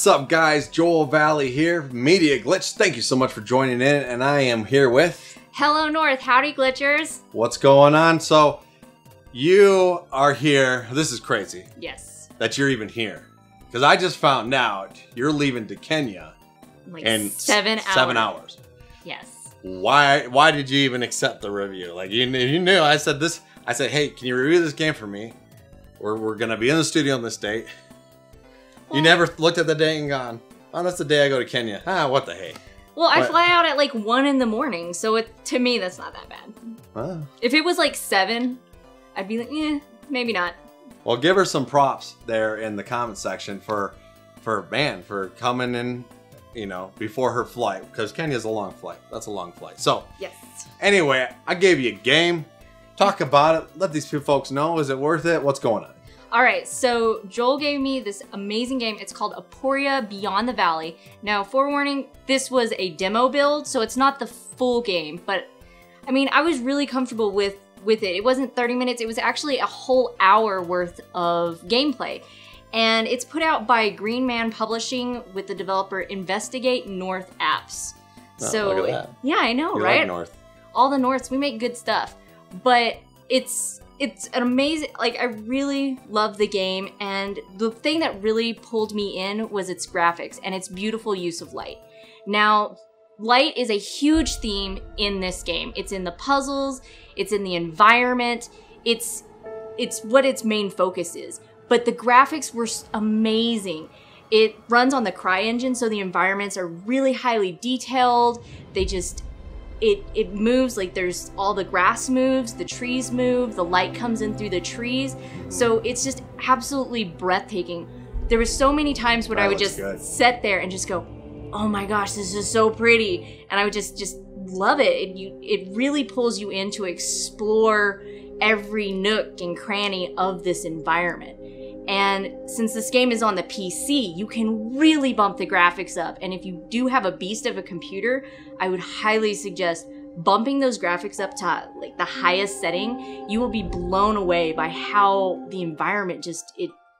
What's up, guys? Joel Valley here, Media Glitch. Thank you so much for joining in, and I am here with... Hello, North. Howdy, Glitchers. What's going on? So, you are here. This is crazy. Yes. That you're even here. Because I just found out you're leaving to Kenya in 7 hours. 7 hours. Yes. Why did you even accept the review? Like, you knew. I said, hey, can you review this game for me? We're going to be in the studio on this date. You never looked at the day and gone, oh, that's the day I go to Kenya. Ah, what the hey. Well, I fly out at like 1 in the morning, so to me, that's not that bad. If it was like 7, I'd be like, eh, maybe not. Well, give her some props there in the comment section for coming in, you know, before her flight, because Kenya's a long flight. That's a long flight. So, yes. Anyway, I gave you a game. Talk about it. Let these few folks know. Is it worth it? What's going on? All right, so Joel gave me this amazing game. It's called Aporia Beyond the Valley. Now, forewarning, this was a demo build, so it's not the full game, but I mean, I was really comfortable with it. It wasn't 30 minutes, it was actually a whole hour worth of gameplay. And it's put out by Green Man Publishing with the developer Investigate North Apps. Oh, so, look at that. Yeah, I know, You right? like North. All the Norths, we make good stuff. But it's an amazing, like, I really love the game, and the thing that really pulled me in was its graphics and its beautiful use of light. Now, light is a huge theme in this game. It's in the puzzles, it's in the environment, it's what its main focus is. But the graphics were amazing. It runs on the CryEngine, so the environments are really highly detailed. They just... It moves, like there's all the grass moves, the trees move, the light comes in through the trees. So it's just absolutely breathtaking. There was so many times when I would just sit there and just go, oh my gosh, this is so pretty. And I would just love it. It really pulls you in to explore every nook and cranny of this environment. And since this game is on the PC, you can really bump the graphics up. And if you do have a beast of a computer, I would highly suggest bumping those graphics up to like the highest setting. You will be blown away by how the environment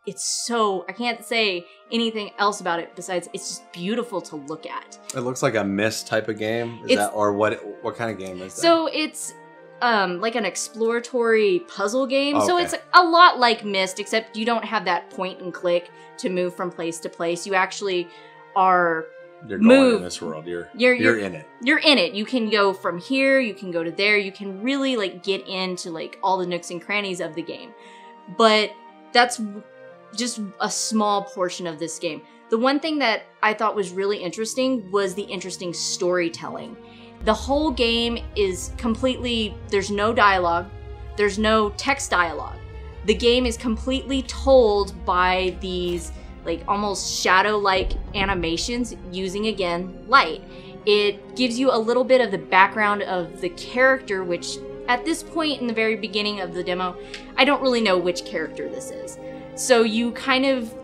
it's so, I can't say anything else about it besides it's just beautiful to look at. It looks like a Myst type of game. Is that, or what kind of game is that? So it's like an exploratory puzzle game. Okay. So it's a lot like Myst, except you don't have that point and click to move from place to place. You actually are going in this world. You're in it. You're in it. You can go from here, you can go to there, you can really like get into like all the nooks and crannies of the game. But that's just a small portion of this game. The one thing that I thought was really interesting was the interesting storytelling. The whole game is completely, there's no dialogue, there's no text dialogue. The game is completely told by these like almost shadow-like animations using, again, light. It gives you a little bit of the background of the character, which at this point in the very beginning of the demo, I don't really know which character this is. So you kind of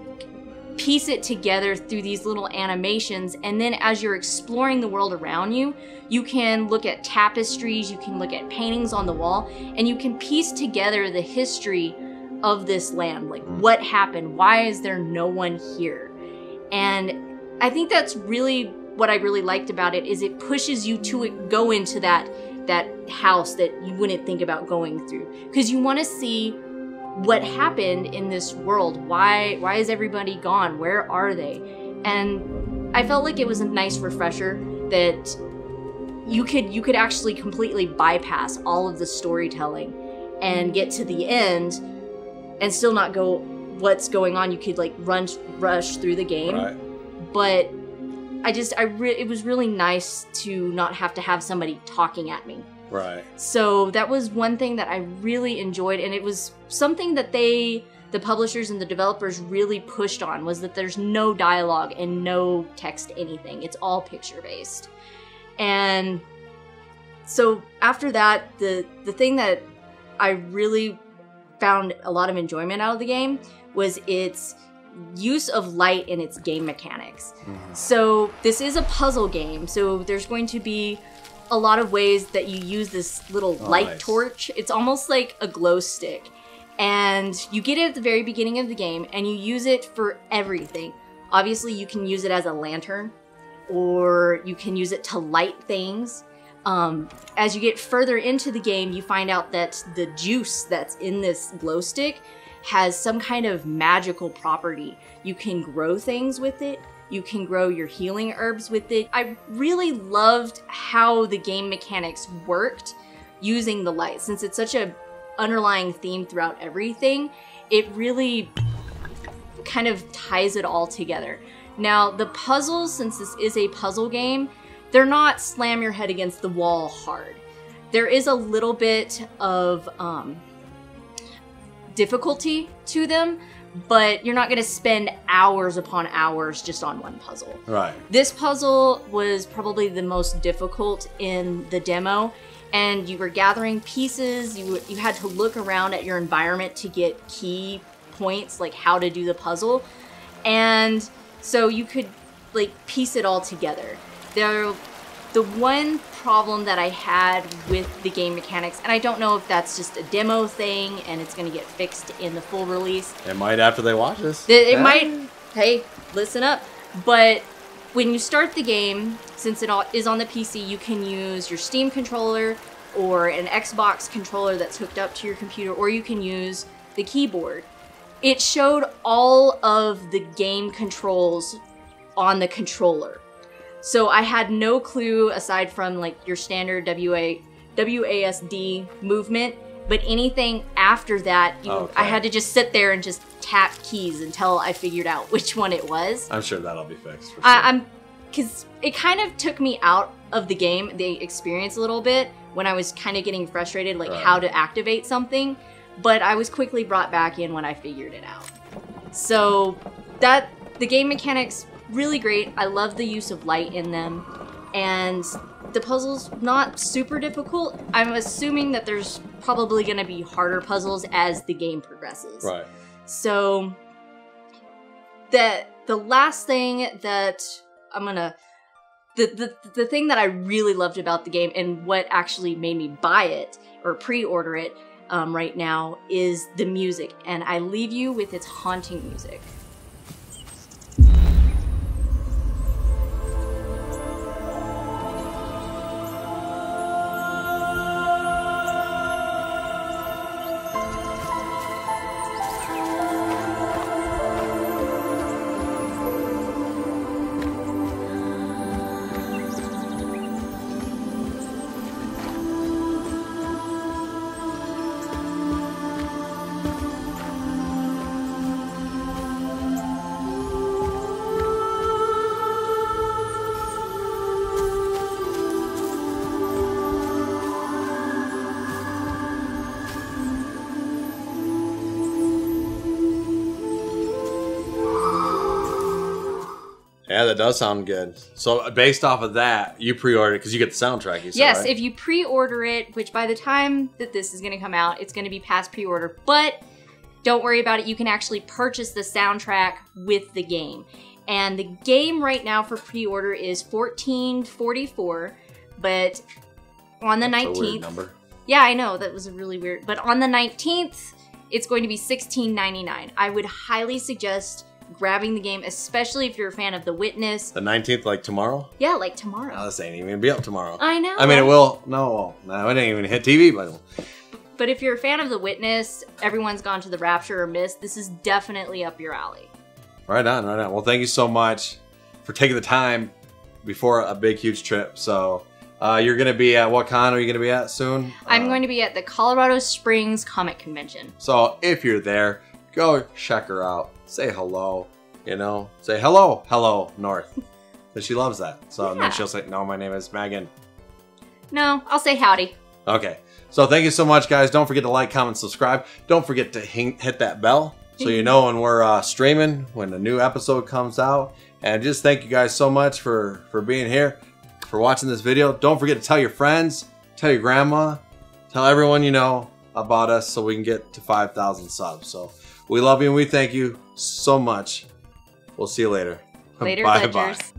piece it together through these little animations, and then as you're exploring the world around you, you can look at tapestries, you can look at paintings on the wall, and you can piece together the history of this land. Like, what happened? Why is there no one here? And I think that's really what I really liked about it, is it pushes you to go into that house that you wouldn't think about going through, because you want to see what happened in this world. Why is everybody gone? Where are they? And I felt like it was a nice refresher that you could actually completely bypass all of the storytelling and get to the end and still not go what's going on. You could like rush through the game. Right. But it was really nice to not have to have somebody talking at me. Right. So that was one thing that I really enjoyed, and it was something that the publishers and the developers really pushed on, was that there's no dialogue and no text anything. It's all picture-based. And so after that, the thing that I really found a lot of enjoyment out of the game was its use of light in its game mechanics. So this is a puzzle game, so there's going to be a lot of ways that you use this little light torch. It's almost like a glow stick. And you get it at the very beginning of the game, and you use it for everything. Obviously, you can use it as a lantern, or you can use it to light things. As you get further into the game, you find out that the juice that's in this glow stick has some kind of magical property. You can grow things with it. You can grow your healing herbs with it. I really loved how the game mechanics worked using the light. Since it's such a underlying theme throughout everything, it really kind of ties it all together. Now, the puzzles, since this is a puzzle game, they're not slam your head against the wall hard. There is a little bit of difficulty to them, but you're not going to spend hours upon hours just on one puzzle. Right. This puzzle was probably the most difficult in the demo, and you were gathering pieces. You had to look around at your environment to get key points, like how to do the puzzle, and so you could like piece it all together. The one problem that I had with the game mechanics, and I don't know if that's just a demo thing and it's going to get fixed in the full release. It might after they watch this. It might. Hey, listen up. But when you start the game, since it is on the PC, you can use your Steam controller or an Xbox controller that's hooked up to your computer, or you can use the keyboard. It showed all of the game controls on the controller. So I had no clue, aside from like your standard WASD movement, but anything after that, I had to just sit there and just tap keys until I figured out which one it was. I'm sure that'll be fixed. For sure. Because it kind of took me out of the game, the experience a little bit, when I was kind of getting frustrated, like how to activate something. But I was quickly brought back in when I figured it out. So the game mechanics, really great. I love the use of light in them, and the puzzles not super difficult. I'm assuming that there's probably going to be harder puzzles as the game progresses. Right. So the last thing that the thing that I really loved about the game, and what actually made me buy it or pre-order it right now, is the music, and I leave you with its haunting music. Yeah, that does sound good. So based off of that, you pre-ordered because you get the soundtrack, you said, yes, right? If you pre-order it, which by the time that this is going to come out, it's going to be past pre-order, but don't worry about it. You can actually purchase the soundtrack with the game. And the game right now for pre-order is $14.44, but on the 19th... a weird number. Yeah, I know, that was a really weird... But on the 19th, it's going to be $16.99. I would highly suggest grabbing the game, especially if you're a fan of The Witness. The 19th, like tomorrow? Yeah, like tomorrow. Oh, this ain't even gonna be up tomorrow. I know. I mean, it will. No, it ain't even hit TV, but if you're a fan of The Witness, Everyone's Gone to the Rapture or Mist, this is definitely up your alley. Right on, right on. Well, thank you so much for taking the time before a big, huge trip. So, you're gonna be at what con are you gonna be at soon? I'm going to be at the Colorado Springs Comic Convention. So, if you're there, go check her out. Say hello, you know, say hello, North. Because she loves that. So then she'll say, no, my name is Megan. No, I'll say howdy. Okay. So thank you so much, guys. Don't forget to like, comment, subscribe. Don't forget to hit that bell so you know when we're streaming, when a new episode comes out. And just thank you guys so much for being here, for watching this video. Don't forget to tell your friends, tell your grandma, tell everyone you know about us so we can get to 5,000 subs. So we love you and we thank you so much. We'll see you later. Later, Bye-bye. Ledgers.